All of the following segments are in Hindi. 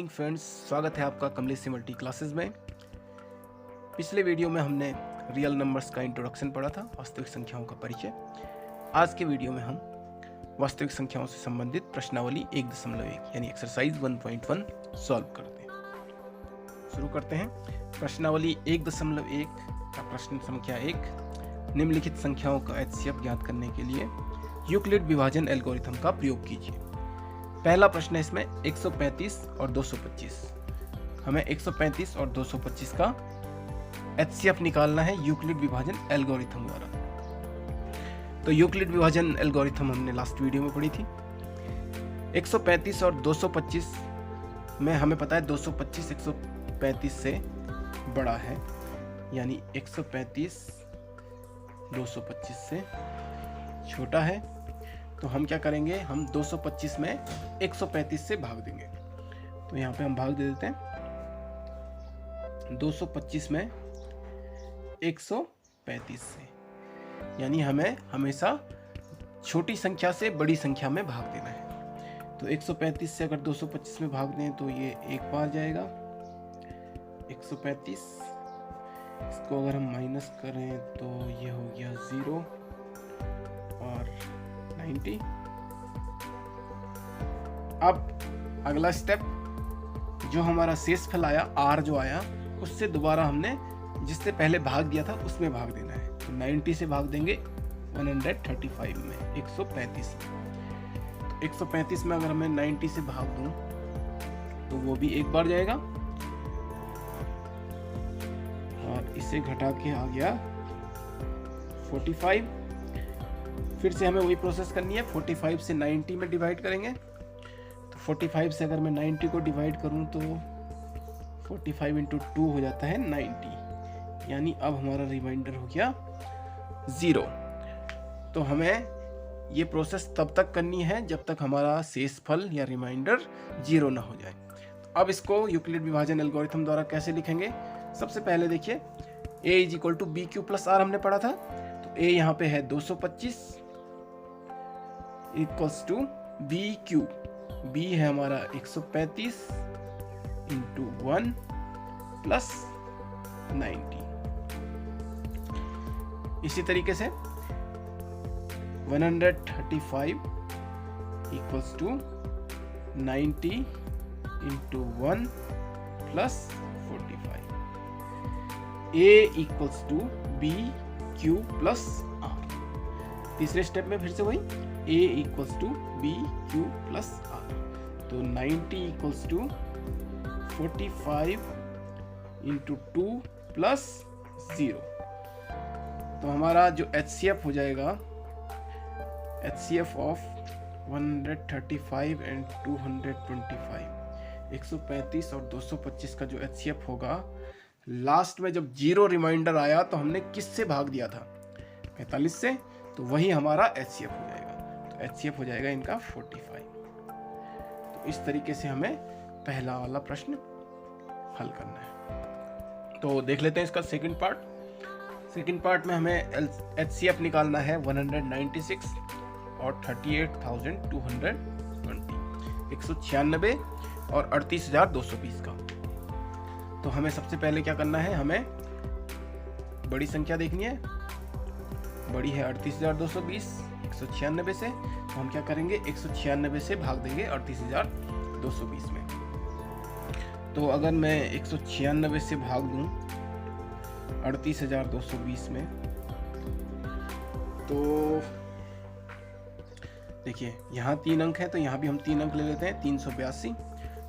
मॉर्निंग फ्रेंड्स, स्वागत है आपका कमलेश मल्टी क्लासेस में। पिछले वीडियो में हमने रियल नंबर्स का इंट्रोडक्शन पढ़ा था, वास्तविक संख्याओं का परिचय। आज के वीडियो में हम वास्तविक संख्याओं से संबंधित प्रश्नावली 1.1 यानी एक्सरसाइज 1.1 सॉल्व करते हैं। शुरू करते हैं। प्रश्नावली 1.1 का प्रश्न संख्या 1, निम्नलिखित संख्याओं का एचसीएफ ज्ञात करने के लिए यूक्लिड विभाजन एल्गोरिथम का प्रयोग कीजिए। पहला प्रश्न है इसमें 135 और 225। हमें 135 और 225 का एचसीएफ निकालना है यूक्लिड विभाजन एल्गोरिथम द्वारा। तो यूक्लिड विभाजन एल्गोरिथम हमने लास्ट वीडियो में पढ़ी थी। 135 और 225 में हमें पता है 225 135 से बड़ा है, यानी 135 225 से छोटा है। तो हम क्या करेंगे, हम 225 में 135 से भाग देंगे। तो यहाँ पे हम भाग दे देते हैं 225 में 135 से, यानी हमें हमेशा छोटी संख्या से बड़ी संख्या में भाग देना है। तो 135 से अगर 225 में भाग दें तो ये एक बार जाएगा 135। इसको अगर हम माइनस करें तो ये हो गया 0 और 90। अब अगला स्टेप, जो हमारा शेष फल आया r जो आया, उससे दोबारा हमने जिससे पहले भाग दिया था उसमें भाग देना है। तो 90 से भाग देंगे 135 में 135 में। तो 135 में अगर मैं 90 से भाग दूं तो वो भी एक बार जाएगा और इसे घटा के आ गया 45। फिर से हमें वही प्रोसेस करनी है। 45 से 90 में डिवाइड करेंगे। तो 45 से अगर मैं 90 को डिवाइड करूं तो 45 इंटू 2 हो जाता है 90, यानी अब हमारा रिमाइंडर हो गया 0। तो हमें ये प्रोसेस तब तक करनी है जब तक हमारा शेष फल या रिमाइंडर 0 ना हो जाए। तो अब इसको यूक्लिड विभाजन एल्गोरिथम द्वारा कैसे लिखेंगे। सबसे पहले देखिए, a = bq + r हमने पढ़ा था। तो a यहाँ पे है 225 = bq, b है हमारा 135 इंटू 1 प्लस 90। इसी तरीके से 135 = 90 into 1 plus 45। a = bq + r। तीसरे स्टेप में फिर से वही a = bq + r। तो 90 = 45 इंटू 2 प्लस 0। तो हमारा जो HCF हो जाएगा, HCF ऑफ 135 एंड 225, 135 और 225 का जो HCF होगा, लास्ट में जब 0 रिमाइंडर आया तो हमने किससे भाग दिया था, 45 से। तो वही हमारा HCF हो जाएगा। तो HCF हो जाएगा इनका 45। तो इस तरीके से हमें पहला वाला प्रश्न हल करना है। तो देख लेते हैं इसका सेकंड पार्ट। सेकंड पार्ट में हमें HCF निकालना है 196 और 38,220, 196 और 38,220 का। तो हमें सबसे पहले क्या करना है, हमें बड़ी संख्या देखनी है। बड़ी है 38,220 196 से। तो हम क्या करेंगे, 196 से भाग देंगे 38,220 में। तो अगर मैं 196 से भाग दूं 38,220 में, तो देखिए यहाँ 3 अंक है, तो यहाँ भी हम 3 अंक ले लेते हैं, 382।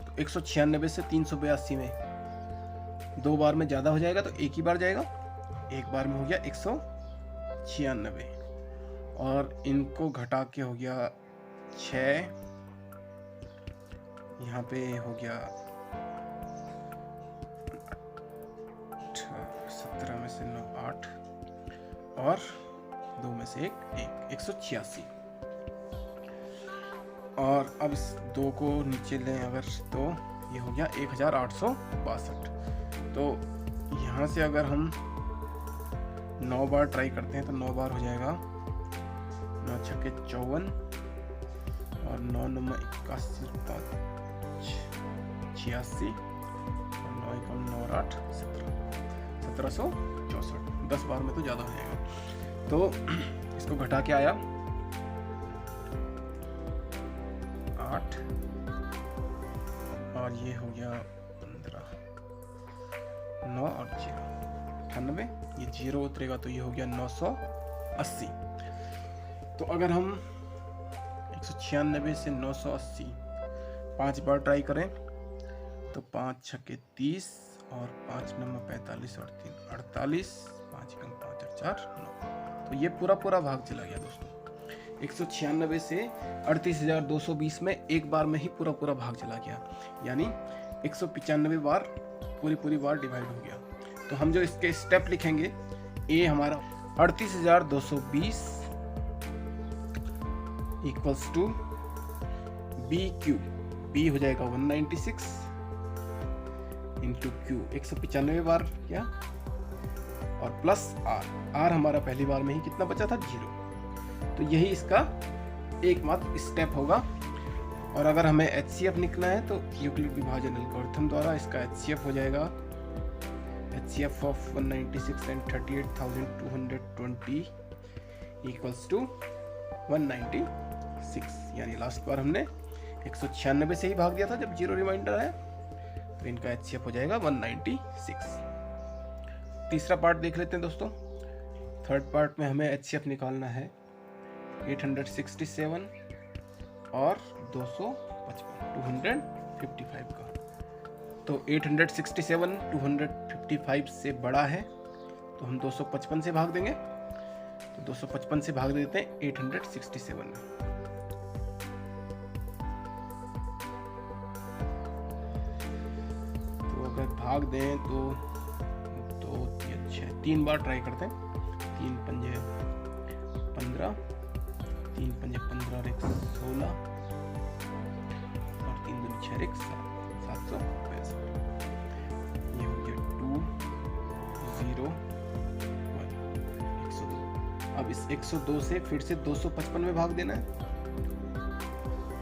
तो 196 से 382 में 2 बार में ज़्यादा हो जाएगा, तो एक ही बार जाएगा। एक बार में हो गया 196 और इनको घटा के हो गया 6। यहाँ पे हो गया 17 में से 9 8 और 2 में से 1 186। और अब इस 2 को नीचे लें अगर, तो ये हो गया 1862। तो यहाँ से अगर हम 9 बार ट्राई करते हैं तो 9 बार हो जाएगा 9 छक्के 54 और 9 9 81 5 86 और 9 एकम 9 और 8 1764। 10 बार में तो ज़्यादा हो जाएगा, तो इसको घटा के आया 8 और ये हो गया 15, 9 और 0 98, ये 0 उतरेगा तो ये हो गया 980। तो अगर हम 196 से 980 5 बार ट्राई करें तो 5 छक्के 30 और 5 नंबर 45 और 3 48, 5 एकम 5 और 4 9। तो ये पूरा भाग चला गया दोस्तों। 196 से 38,220 में एक बार में ही पूरा भाग चला गया, यानी 195 बार पूरी बार डिवाइड हो गया। तो हम जो इसके स्टेप लिखेंगे, ए हमारा 38,220 equals to b q, b हो जाएगा 196 इंटू क्यू 195 बार क्या, और प्लस आर, आर हमारा पहली बार में ही कितना बचा था 0। तो यही इसका एकमात्र स्टेप होगा। और अगर हमें HCF निकलना है तो यूक्लिड विभाजन एल्गोरिथम द्वारा इसका HCF हो जाएगा HCF of 196 and 38,220 equals to 196, यानी लास्ट बार हमने 196 से ही भाग दिया था जब 0 रिमाइंडर है, तो इनका HCF हो जाएगा 196। तीसरा पार्ट देख लेते हैं दोस्तों। थर्ड पार्ट में हमें HCF निकालना है 867 और 255 का। तो 867 255 से बड़ा है तो हम 255 से भाग देंगे, तो 255 से भाग देते हैं 867 में। तो अगर भाग दें तो 3 बार ट्राई करते हैं। 3 पंजे 15, 3 पंजे 15 और 1 16 और 3 दूनी 6 1 765। ये हो गया 2 0 1 102। अब इस 102 से फिर से 255 में भाग देना है,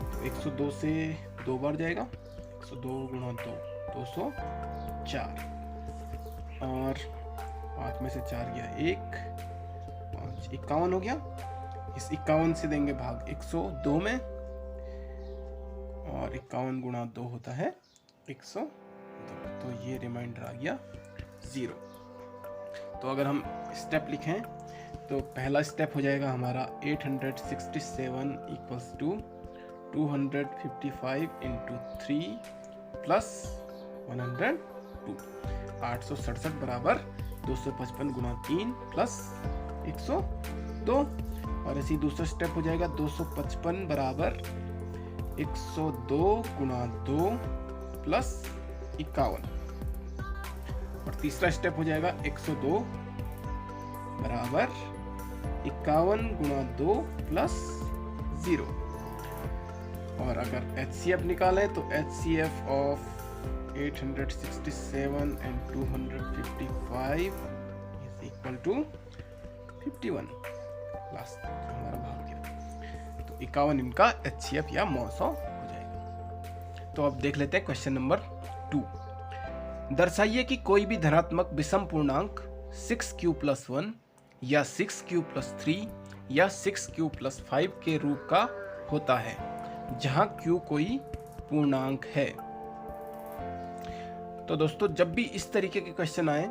तो 102 से 2 बार जाएगा, 102 गुणा 2 204 और 5 में से 4 गया 1, 5 51 हो गया। इस 51 से देंगे भाग 102 में, और 51 गुणा 2 होता है 102, तो ये रिमाइंडर आ गया 0। तो अगर हम स्टेप लिखें तो पहला स्टेप हो जाएगा हमारा 867 इक्वल्स टू 255 इंटू 3 प्लस 102, 867 बराबर 255 गुणा 3 प्लस 102। और ऐसे ही दूसरा स्टेप हो जाएगा 255 बराबर 102 गुणा 2 प्लस 51। और तीसरा स्टेप हो जाएगा 102 बराबर 51 गुणा 2 प्लस 0। और अगर HCF निकालें तो HCF of 867 and 255 is equal to 51। Last हमारा भाग गया, तो 51 इनका HCF या मॉस हो जाएगा। तो अब देख लेते हैं क्वेश्चन नंबर 2। दर्शाइए कि कोई भी धनात्मक विषम पूर्णांक 6q+1 या 6q+3 या 6q+5 के रूप का होता है जहां q कोई पूर्णांक है। तो दोस्तों जब भी इस तरीके के क्वेश्चन आए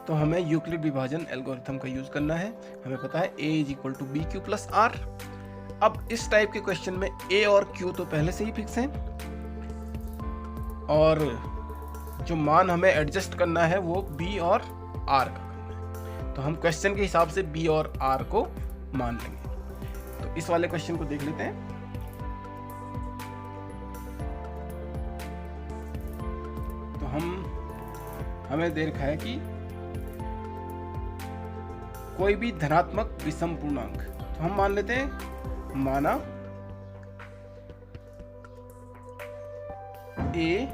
तो हमें यूक्लिड विभाजन एल्गोरिथम का यूज करना है। हमें पता है a = bq+r। अब इस टाइप के क्वेश्चन में a और q तो पहले से ही फिक्स हैं, और जो मान हमें एडजस्ट करना है वो b और r का करना है। तो हम क्वेश्चन के हिसाब से b और r को मान लेंगे। तो इस वाले क्वेश्चन को देख लेते हैं। तो हमें दे रखा है कि कोई भी धनात्मक विषम पूर्णांक, तो हम मान लेते हैं, माना a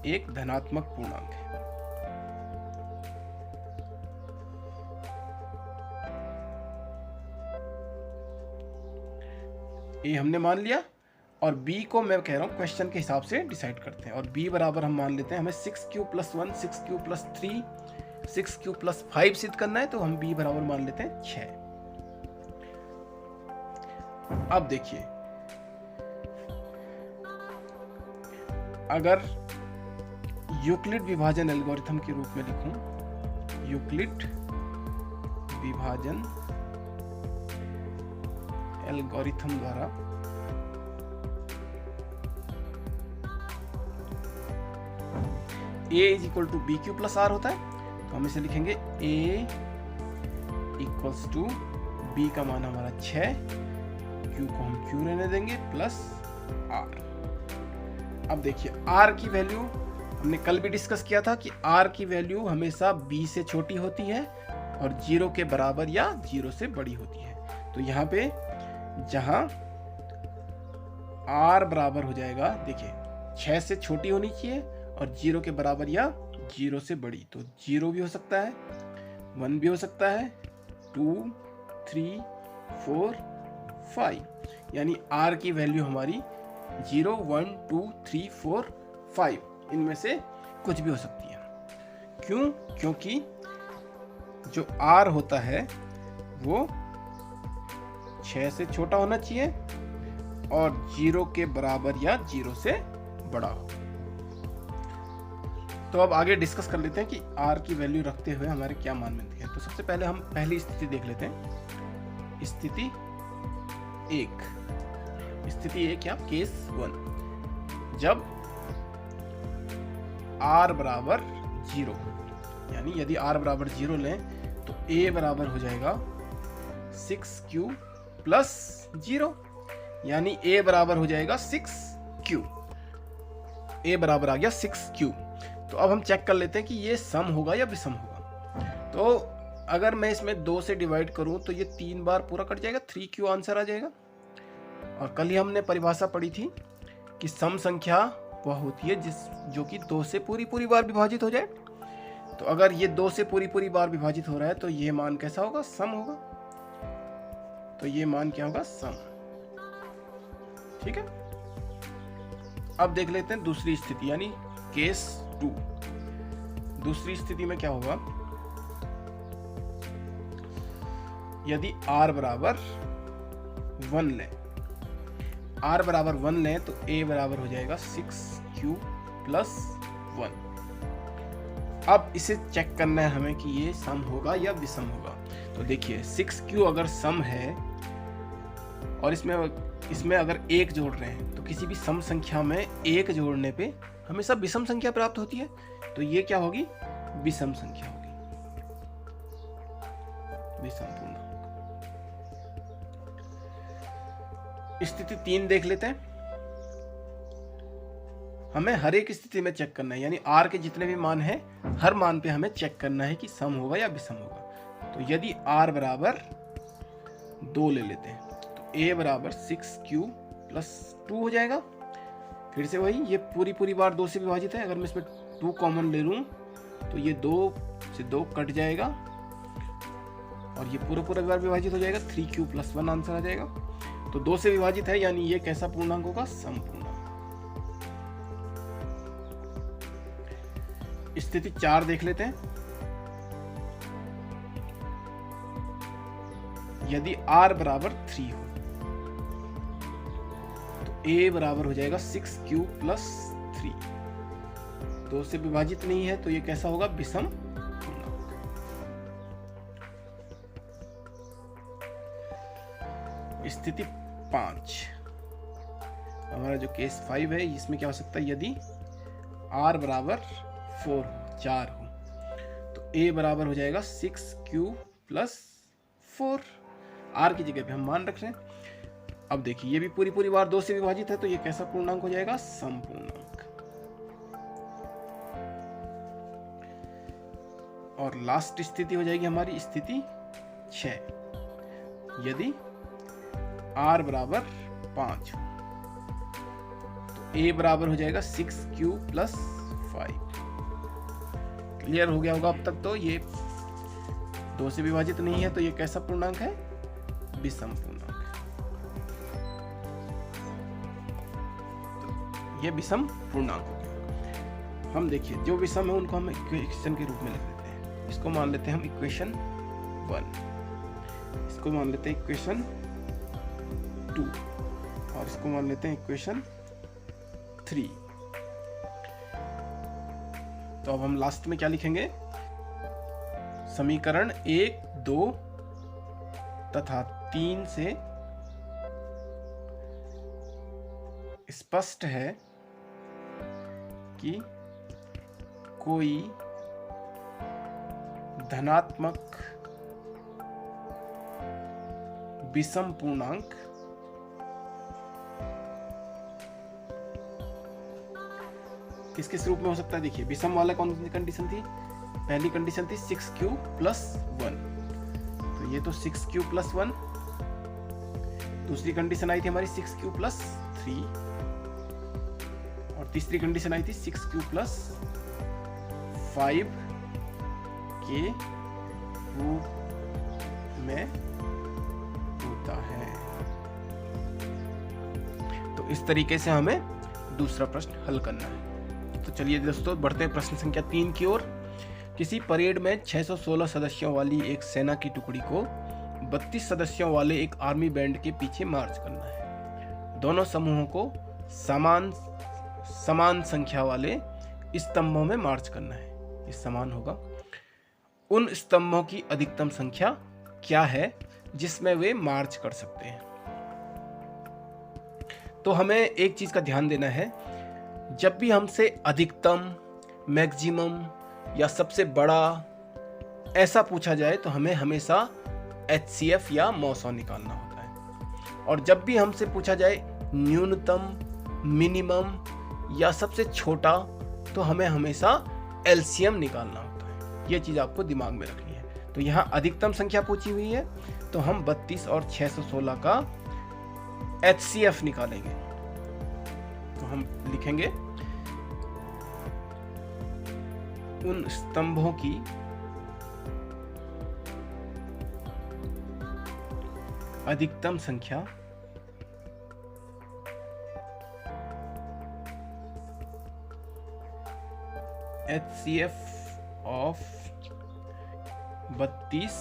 एक धनात्मक पूर्णांक है। a हमने मान लिया, और b को मैं कह रहा हूँ क्वेश्चन के हिसाब से डिसाइड करते हैं। और b बराबर हम मान लेते हैं हमें 6q + 1, 6q + 3, 6q + 5 सिद्ध करना है, तो हम b बराबर मान लेते हैं 6। अब देखिए, अगर यूक्लिड विभाजन एल्गोरिथम के रूप में लिखूं, यूक्लिड विभाजन एल्गोरिथम द्वारा a = bq + r होता है, तो हम इसे लिखेंगे a = b का मान हमारा 6, q को हम q रहने देंगे प्लस r। अब देखिए r की वैल्यू हमने कल भी डिस्कस किया था कि r की वैल्यू हमेशा b से छोटी होती है और 0 के बराबर या 0 से बड़ी होती है। तो यहाँ पे जहां r बराबर हो जाएगा, देखिए 6 से छोटी होनी चाहिए और 0 के बराबर या 0 से बड़ी, तो 0 भी हो सकता है, 1 भी हो सकता है, 2, 3, 4, 5, यानी r की वैल्यू हमारी 0, 1, 2, 3, 4, 5 इनमें से कुछ भी हो सकती है। क्यों? क्योंकि जो r होता है वो 6 से छोटा होना चाहिए और 0 के बराबर या 0 से बड़ा हो। तो अब आगे डिस्कस कर लेते हैं कि r की वैल्यू रखते हुए हमारे क्या मान मिलती है। तो सबसे पहले हम पहली स्थिति देख लेते हैं, स्थिति 1। स्थिति 1 या केस 1, जब r बराबर 0, यानी यदि r बराबर 0 लें तो a बराबर हो जाएगा 6q + 0, यानी a बराबर हो जाएगा 6q। a बराबर आ गया 6q। तो अब हम चेक कर लेते हैं कि ये सम होगा या विषम होगा। तो अगर मैं इसमें 2 से डिवाइड करूं तो ये 3 बार पूरा कट जाएगा, 3q आंसर आ जाएगा। और कल ही हमने परिभाषा पढ़ी थी कि सम संख्या वह होती है जो कि 2 से पूरी बार विभाजित हो जाए। तो अगर ये 2 से पूरी बार विभाजित हो रहा है तो ये मान कैसा होगा? सम होगा। तो ये मान क्या होगा? सम। ठीक है। अब देख लेते हैं दूसरी स्थिति यानी केस 2। दूसरी स्थिति में क्या होगा? यदि r बराबर 1 लें, r बराबर 1 लें तो a बराबर हो जाएगा 6q + 1। अब इसे चेक करना है हमें कि ये सम होगा या विषम होगा। तो देखिए 6q अगर सम है और इसमें अगर 1 जोड़ रहे हैं तो किसी भी सम संख्या में 1 जोड़ने पे हमेशा विषम संख्या प्राप्त होती है। तो ये क्या होगी? विषम संख्या होगी, विषम पूर्णांक। स्थिति 3 देख लेते हैं। हमें हर एक स्थिति में चेक करना है, यानी r के जितने भी मान हैं हर मान पे हमें चेक करना है कि सम होगा या विषम होगा। तो यदि r बराबर 2 ले लेते हैं तो a बराबर 6q + 2 हो जाएगा। फिर से वही, ये पूरी बार 2 से विभाजित है। अगर मैं इसमें 2 कॉमन ले लूं तो ये 2 से 2 कट जाएगा और ये पूरा बार विभाजित हो जाएगा, 3q + 1 आंसर आ जाएगा। तो 2 से विभाजित है यानी ये कैसा पूर्णांक होगा? सम पूर्णांक। स्थिति 4 देख लेते हैं। यदि r बराबर 3 हो तो a बराबर हो जाएगा 6q + 3। 2 से विभाजित नहीं है तो ये कैसा होगा? विषम पूर्णांक। स्थिति 5, हमारा जो केस 5 है, इसमें क्या हो सकता है? यदि r बराबर 4 हो तो a बराबर हो जाएगा 6q + 4। r की जगह पे हम मान रख रहे हैं। अब देखिए ये भी पूरी बार 2 से विभाजित है तो ये कैसा पूर्णांक हो जाएगा? सम पूर्णांक। और लास्ट स्थिति हो जाएगी हमारी स्थिति 6। यदि r बराबर 5 हो तो a बराबर हो जाएगा 6q + 5। क्लियर हो गया होगा अब तक। तो ये 2 से विभाजित नहीं है तो ये कैसा पूर्णांक है? विषम पूर्णांक। ये विषम पूर्णांक हो गया। हम देखिए जो विषम है उनको हम इक्वेशन के रूप में लिख देते हैं। इसको मान लेते हैं हम इक्वेशन 1, इसको मान लेते हैं इक्वेशन 2 और इसको मान लेते हैं इक्वेशन 3। तो अब हम लास्ट में क्या लिखेंगे, समीकरण 1, 2 तथा 3 से स्पष्ट है कि कोई धनात्मक विषम पूर्णांक किस किस रूप में हो सकता है। देखिए विषम वाला कौन सी कंडीशन थी, पहली कंडीशन थी 6q + 1, तो ये तो 6q + 1। दूसरी कंडीशन आई थी हमारी 6q + 3 और तीसरी कंडीशन आई थी 6q + 5 के रूप में होता है। तो इस तरीके से हमें दूसरा प्रश्न हल करना है। तो चलिए दोस्तों बढ़ते हैं प्रश्न संख्या 3 की ओर। किसी परेड में 616 सदस्यों वाली एक सेना की टुकड़ी को 32 सदस्यों वाले एक आर्मी बैंड के पीछे मार्च करना है। दोनों समूहों को समान संख्या वाले स्तंभों में मार्च करना है। ये समान होगा। उन स्तंभों की अधिकतम संख्या क्या है जिसमें वे मार्च कर सकते हैं। तो हमें एक चीज का ध्यान देना है, जब भी हमसे अधिकतम, मैक्सिमम या सबसे बड़ा ऐसा पूछा जाए तो हमें हमेशा HCF या मौसौ निकालना होता है। और जब भी हमसे पूछा जाए न्यूनतम, मिनिमम या सबसे छोटा तो हमें हमेशा LCM निकालना होता है। ये चीज आपको दिमाग में रखनी है। तो यहाँ अधिकतम संख्या पूछी हुई है तो हम 32 और 616 का HCF निकालेंगे। तो हम लिखेंगे उन स्तंभों की अधिकतम संख्या HCF ऑफ 32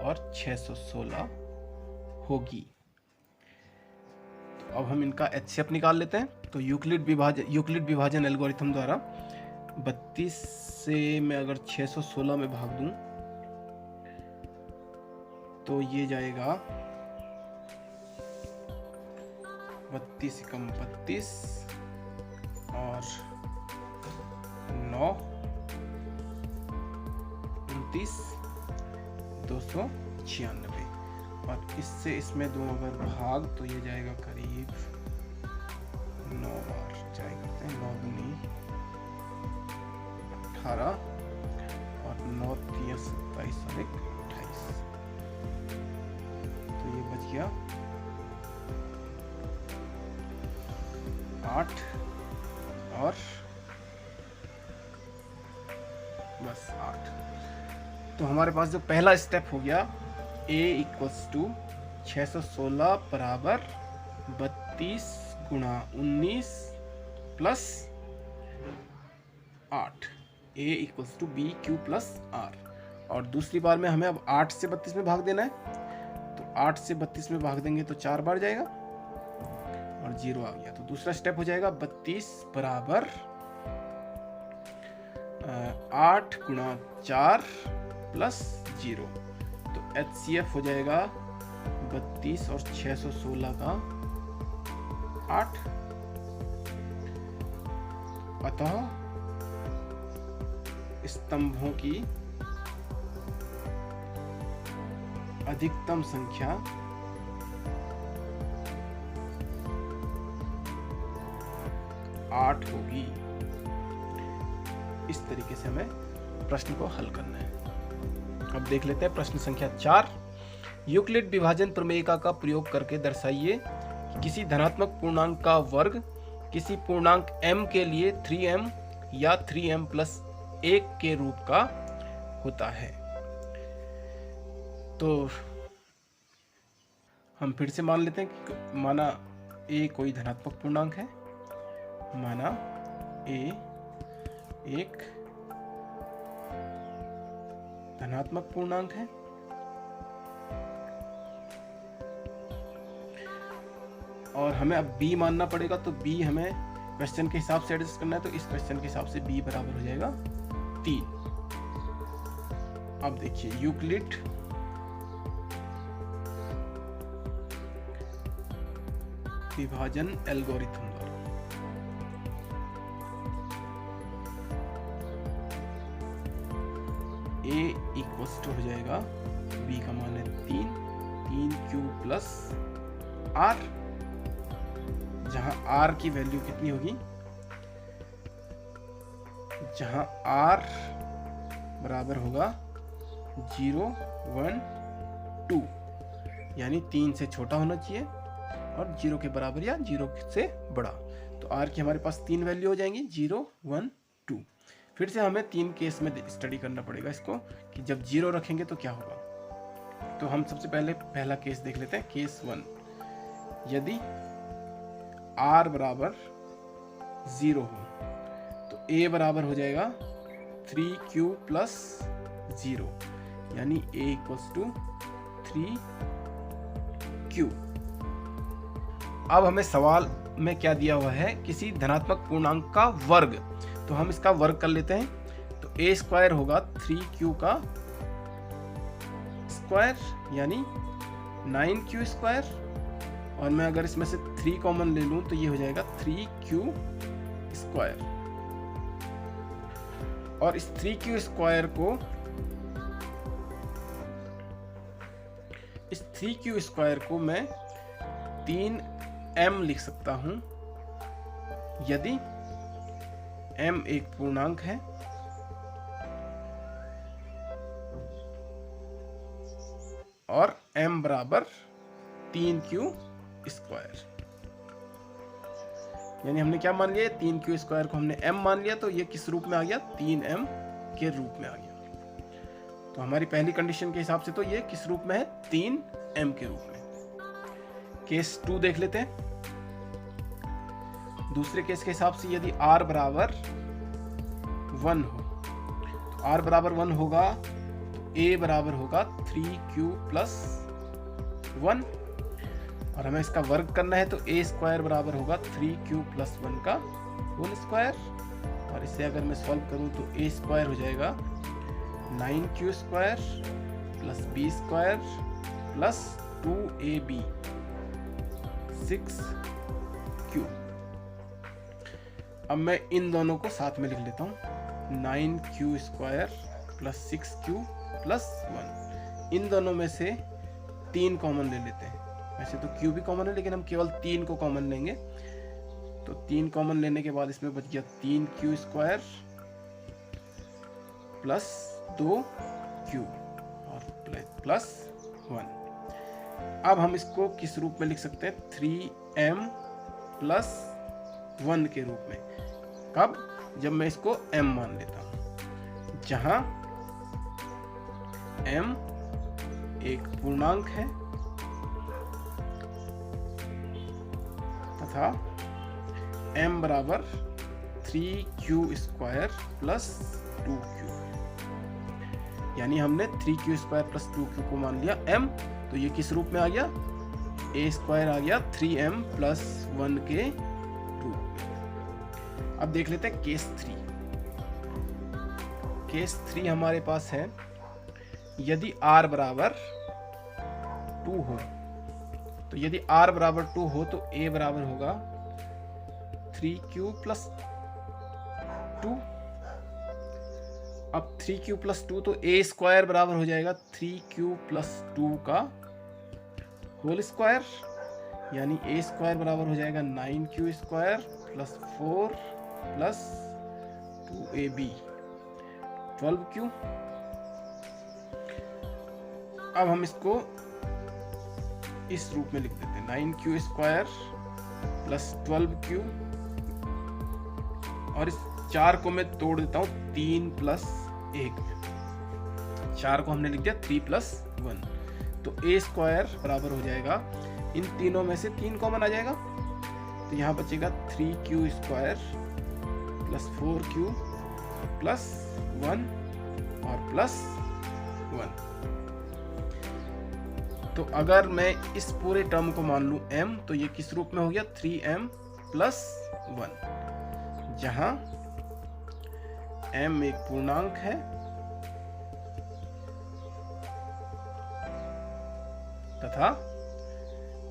और 616 होगी। तो अब हम इनका HCF निकाल लेते हैं। तो यूक्लिड विभाजन एल्गोरिथम द्वारा 32 से मैं अगर 616 में भाग दूं तो ये जाएगा 32 कम 32 और 9 29 296 और इससे इसमें दो अगर भाग तो ये जाएगा करीब 9 बार ट्राई करते हैं। 9 दूनी 18 और 9 3 27 और 1 28। तो ये बच गया 8 और बस 8। तो हमारे पास जो पहला स्टेप हो गया A = 616 बराबर 32 गुणा 19 प्लस 8। A = BQ + R। और दूसरी बार में हमें अब 8 से 32 में भाग देना है। तो 8 से 32 में भाग देंगे तो 4 बार जाएगा और 0 आ गया। तो दूसरा स्टेप हो जाएगा 32 बराबर 8 गुणा 4 प्लस 0। तो HCF हो जाएगा 32 और 616 का 8। अतः स्तंभों की अधिकतम संख्या 8 होगी। इस तरीके से हमें प्रश्न को हल करना है। अब देख लेते हैं प्रश्न संख्या 4। यूक्लिड विभाजन प्रमेयिका का प्रयोग करके दर्शाइए कि किसी धनात्मक पूर्णांक का वर्ग किसी पूर्णांक m के लिए 3m या 3m + 1 के रूप का होता है। तो हम फिर से मान लेते हैं कि माना a कोई धनात्मक पूर्णांक है माना a एक धनात्मक पूर्णांक है और हमें अब b मानना पड़ेगा, तो b हमें क्वेश्चन के हिसाब से एडजस्ट करना है, तो इस क्वेश्चन के हिसाब से b बराबर हो जाएगा 3। अब देखिए यूक्लिड विभाजन एल्गोरिथम द्वारा a इक्वल्स टू हो जाएगा b का मान है 3 प्लस r, जहां r की वैल्यू कितनी होगी, जहां r बराबर होगा 0 1 2, यानी 3 से छोटा होना चाहिए और 0 के बराबर या 0 से बड़ा। तो r की हमारे पास 3 वैल्यू हो जाएंगी 0 1 2। फिर से हमें 3 केस में स्टडी करना पड़ेगा इसको कि जब 0 रखेंगे तो क्या होगा। तो हम सबसे पहले पहला केस देख लेते हैं, केस 1। यदि r बराबर 0 हो तो a बराबर हो जाएगा 3q प्लस 0, यानी a इक्वल्स टू 3q। अब हमें सवाल में क्या दिया हुआ है, किसी धनात्मक पूर्णांक का वर्ग, तो हम इसका वर्ग कर लेते हैं। तो a स्क्वायर होगा 3q का स्क्वायर यानी 9q स्क्वायर, और मैं अगर इसमें से 3 कॉमन ले लूं तो ये हो जाएगा 3q स्क्वायर। और इस 3q स्क्वायर को, इस 3q स्क्वायर को मैं 3m लिख सकता हूं यदि m एक पूर्णांक है और m बराबर 3q स्क्वायर। यानी हमने क्या मान लिया, 3q स्क्वायर को हमने m मान लिया, तो ये किस रूप में आ गया, 3m के रूप में आ गया। तो हमारी पहली कंडीशन के हिसाब से तो ये किस रूप में है, 3m के रूप में। केस 2 देख लेते हैं। दूसरे केस के हिसाब से यदि r बराबर 1 हो, तो r बराबर 1 होगा तो a बराबर होगा 3q प्लस 1, और हमें इसका वर्ग करना है, तो a स्क्वायर बराबर होगा 3q प्लस 1 का होल स्क्वायर। और इसे अगर मैं सॉल्व करूं तो a स्क्वायर हो जाएगा 9q square plus b square plus 2ab 6q। अब मैं इन दोनों को साथ में लिख लेता हूँ, 9q square plus 6q plus 1। इन दोनों में से 3 कॉमन ले लेते हैं। वैसे तो q भी कॉमन है, लेकिन हम केवल 3 को कॉमन लेंगे। तो 3 कॉमन लेने के बाद इसमें बच गया 3q स्क्वायर प्लस 2q और प्लस 1। अब हम इसको किस रूप में लिख सकते हैं, 3m प्लस 1 के रूप में। कब, जब मैं इसको m मान लेता हूं, जहां m एक पूर्णांक है तथा m बराबर 3q स्क्वायर प्लस 2q, यानी हमने 3q स्क्वायर प्लस 2q को मान लिया m, तो ये किस रूप में आ गया, a स्क्वायर आ गया 3m प्लस 1 के रूप में। अब देख लेते हैं केस 3। केस 3 हमारे पास है, यदि r बराबर 2 हो, तो यदि r बराबर 2 हो तो a बराबर होगा 3q प्लस 2। अब 3q प्लस 2, तो a स्क्वायर बराबर हो जाएगा 3q प्लस 2 का होल स्क्वायर, यानी a स्क्वायर बराबर हो जाएगा 9q square plus 4 plus 2ab 12q। अब हम इसको इस रूप में लिख देते हैं, 9q स्क्वायर प्लस 12q, और इस 4 को मैं तोड़ देता हूं 3 प्लस 1 में। 4 को हमने लिख दिया 3 प्लस 1, तो a स्क्वायर बराबर हो जाएगा, इन तीनों में से 3 कॉमन आ जाएगा, तो तो यहाँ बचेगा 3q square plus 4q plus 1 और प्लस 1। तो अगर मैं इस पूरे टर्म को मान लूं m, तो ये किस रूप में हो गया 3m प्लस 1, जहां m एक पूर्णांक है तथा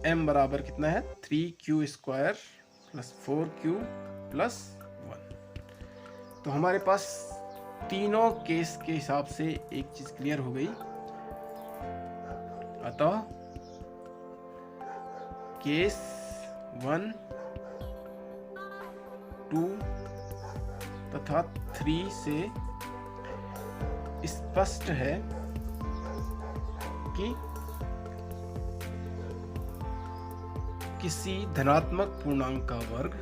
m बराबर कितना है 3q square plus 4q plus 1। तो हमारे पास तीनों केस के हिसाब से एक चीज क्लियर हो गई। अतः केस 1, 2 तथा 3 से स्पष्ट है कि किसी धनात्मक पूर्णांक का वर्ग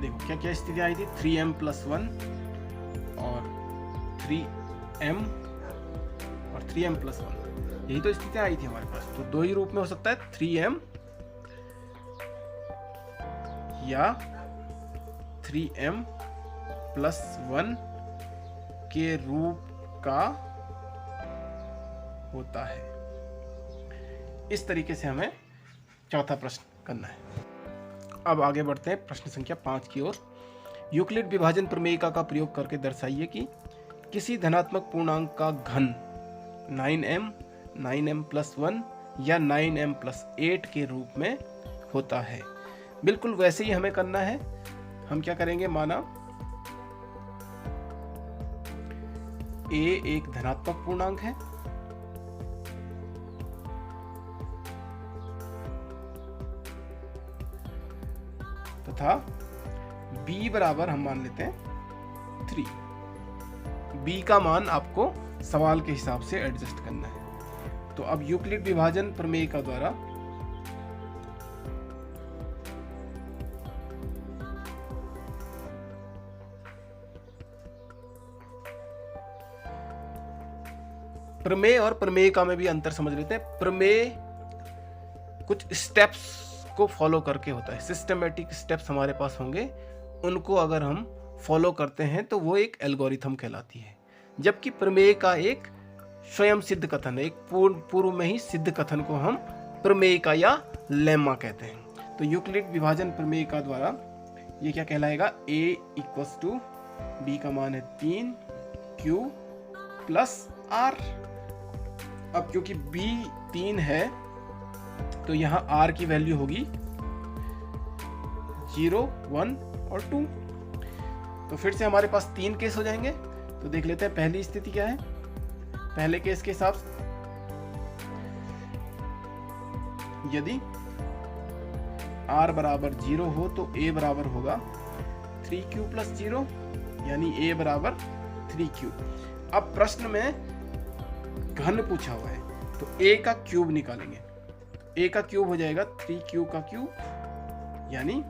देखो क्या क्या स्थिति आई थी, 3m प्लस 1 और 3m और 3m प्लस 1, यही तो स्थितियां आई थी हमारे पास। तो दो ही रूप में हो सकता है, 3m या 3m प्लस 1 के रूप का होता है। इस तरीके से हमें चौथा प्रश्न करना है। अब आगे बढ़ते हैं प्रश्न संख्या 5 की ओर। यूक्लिड विभाजन प्रमेयिका का प्रयोग करके दर्शाइए कि किसी धनात्मक पूर्णांक का घन 9m, 9m प्लस 1 या 9m प्लस 8 के रूप में होता है। बिल्कुल वैसे ही हमें करना है। हम क्या करेंगे, माना a एक धनात्मक पूर्णांक है तथा b बराबर हम मान लेते हैं 3। b का मान आपको सवाल के हिसाब से एडजस्ट करना है। तो अब यूक्लिड विभाजन प्रमेयिका द्वारा प्रमेय और प्रमेयिका में भी अंतर समझ लेते हैं। प्रमेय कुछ स्टेप्स को फॉलो करके होता है, सिस्टमेटिक स्टेप्स हमारे पास होंगे, उनको अगर हम फॉलो करते हैं तो वो एक एल्गोरिथम कहलाती है। जबकि प्रमेय का एक स्वयं सिद्ध कथन है, एक पूर्व में ही सिद्ध कथन को हम प्रमेय का या लेम्मा कहते हैं। तो यूक्लिड विभाजन प्रमेय का द्वारा ये क्या कहलाएगा, a इक्वल्स टू b का मान है 3q प्लस r। अब क्योंकि b 3 है तो यहाँ r की वैल्यू होगी 0, 1 और 2। तो फिर से हमारे पास 3 केस हो जाएंगे। तो देख लेते हैं पहली स्थिति क्या है। पहले केस के हिसाब से यदि r बराबर 0 हो तो a बराबर होगा 3q प्लस 0, यानी a बराबर 3q। अब प्रश्न में घन पूछा हुआ है तो a का क्यूब निकालेंगे। a का क्यूब हो जाएगा 3q का क्यूब, यानी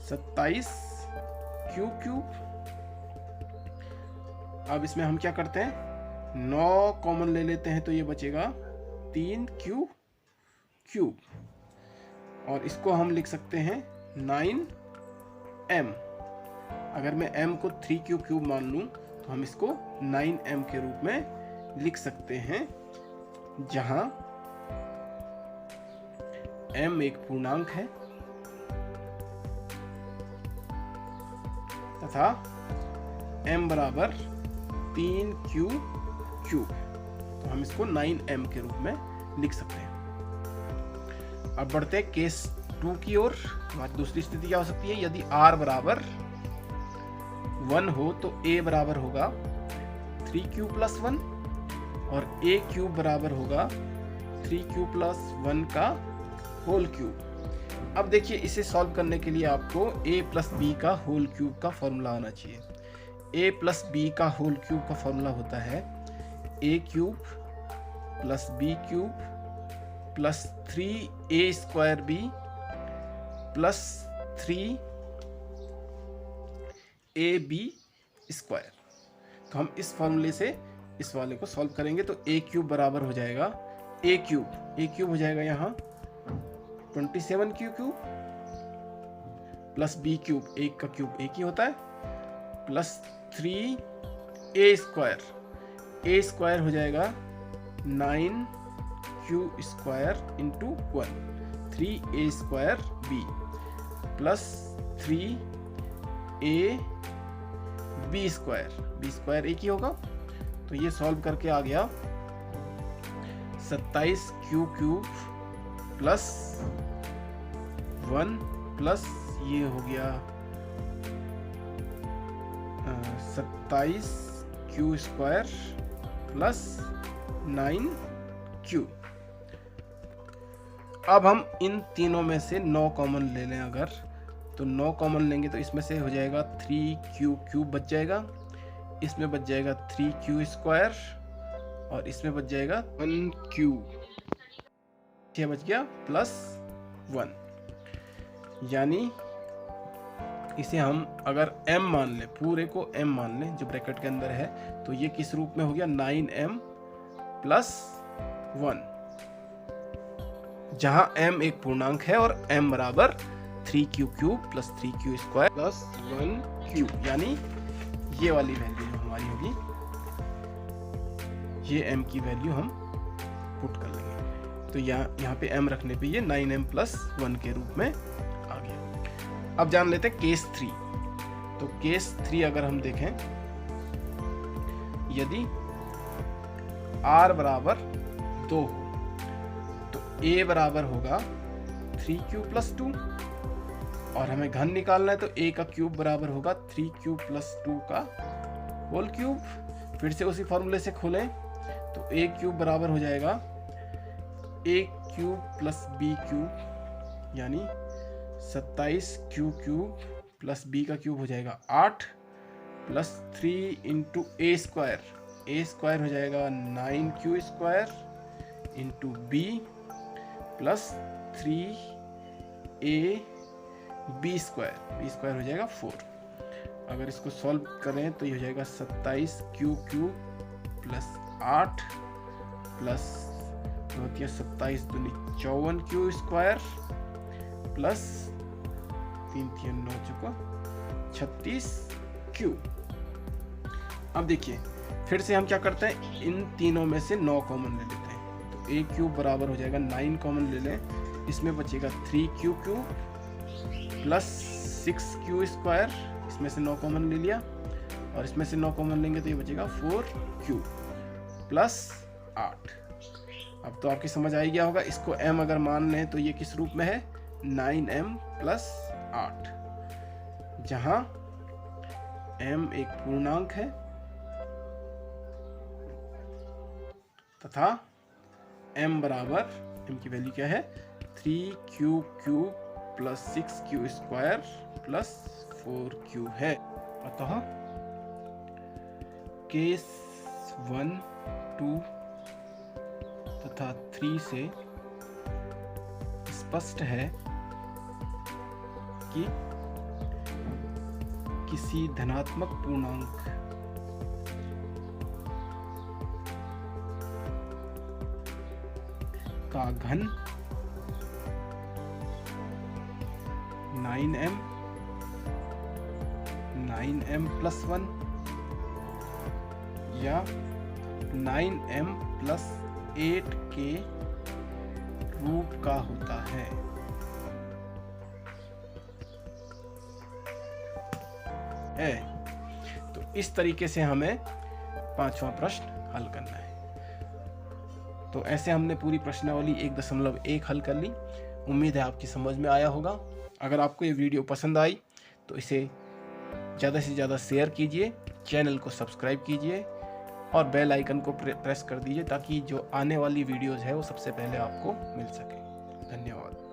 27q क्यूब। अब इसमें हम क्या करते हैं, 9 कॉमन ले लेते हैं तो ये बचेगा 3q क्यूब, और इसको हम लिख सकते हैं 9m। अगर मैं m को 3q क्यूब मान लूं तो हम इसको 9m के रूप में लिख सकते हैं, जहां m एक पूर्णांक है तथा m बराबर 3q क्यूब। तो हम इसको 9m के रूप में लिख सकते हैं। अब बढ़ते हैं केस 2 की ओर। हमारी दूसरी स्थिति क्या हो सकती है, यदि r बराबर 1 हो तो a बराबर होगा 3q प्लस 1 और a क्यूब बराबर होगा 3q प्लस 1 का होल क्यूब। अब देखिए, इसे सॉल्व करने के लिए आपको a प्लस बी का होल क्यूब का फॉर्मूला आना चाहिए। a प्लस बी का होल क्यूब का फॉर्मूला होता है a cube plus b cube plus 3a square b plus 3ab square. तो हम इस फॉर्मूले से इस वाले को सॉल्व करेंगे। तो ए क्यूब बराबर हो जाएगा ए क्यूब हो जाएगा यहाँ 27 क्यूब प्लस बी क्यूब, एक का क्यूब एक ही होता है, प्लस 3 ए स्क्वायर हो जाएगा 9 q square into 1, 3 a square b plus 3 a b square एक ही होगा। तो ये सॉल्व करके आ गया 27 क्यूब प्लस 1 प्लस ये हो गया 27 क्यू स्क्वायर प्लस 9 क्यू। अब हम इन तीनों में से 9 कॉमन ले लें अगर, तो 9 कॉमन लेंगे तो इसमें से हो जाएगा 3 क्यूब बच जाएगा, इसमें बच जाएगा 3 क्यू स्क्वायर और इसमें बच जाएगा 1 क्यूब, 6 बच गया प्लस 1। यानी इसे हम अगर m मान लें, पूरे को m मान लें जो ब्रैकेट के अंदर है, तो ये किस रूप में हो गया 9m प्लस 1, जहां m एक पूर्णांक है और m बराबर 3 cube plus 3 Q square plus 1 cube. यानी ये वाली वैल्यू जो हमारी होगी, ये m की वैल्यू हम पुट कर लेंगे। तो यहाँ पे m रखने पे ये 9m प्लस 1 के रूप में आ गया। अब जान लेते हैं केस 3। तो केस 3 अगर हम देखें, यदि r बराबर 2 हो तो a बराबर होगा 3 प्लस 2 और हमें घन निकालना है, तो a का क्यूब बराबर होगा 3 प्लस 2 का होल क्यूब। फिर से उसी फॉर्मूले से खोलें तो a क्यूब बराबर हो जाएगा a cube plus b cube, यानी 27 क्यूब प्लस b का क्यूब हो जाएगा 8 प्लस 3 इंटू a स्क्वायर हो जाएगा 9 q square into b plus 3 a b square हो जाएगा 4। अगर इसको सॉल्व करें तो ये हो जाएगा 27 क्यूब प्लस 8 प्लस 27 दूनी 54 क्यू स्क्वायर प्लस 3 3 9 चुका 36 क्यू। अब देखिए फिर से हम क्या करते हैं, इन तीनों में से 9 कॉमन ले लेते हैं। तो a क्यूब बराबर हो जाएगा 9 कॉमन ले लें, इसमें बचेगा 3 क्यू प्लस 6 क्यू स्क्वायर, इसमें से 9 कॉमन ले लिया और इसमें से 9 कॉमन लेंगे तो ये बचेगा 4 क्यू प्लस 8। अब तो आपकी समझ आ ही गया होगा, इसको m अगर मान लें तो ये किस रूप में है 9m प्लस 8, जहां m एक पूर्णांक है तथा m बराबर m की वैल्यू क्या है 3 cube plus 6 Q square plus 4 Q है। अतः केस 1, 2 तथा 3 से स्पष्ट है कि किसी धनात्मक पूर्णांक का घन 9m प्लस 1 या 9m प्लस 8 के रूप का होता है। तो इस तरीके से हमें 5वां प्रश्न हल करना है। तो ऐसे हमने पूरी प्रश्नावली 1.1 हल कर ली। उम्मीद है आपकी समझ में आया होगा। अगर आपको ये वीडियो पसंद आई तो इसे ज़्यादा से ज़्यादा शेयर कीजिए, चैनल को सब्सक्राइब कीजिए और बेल आइकन को प्रेस कर दीजिए ताकि जो आने वाली वीडियोज़ है वो सबसे पहले आपको मिल सके। धन्यवाद।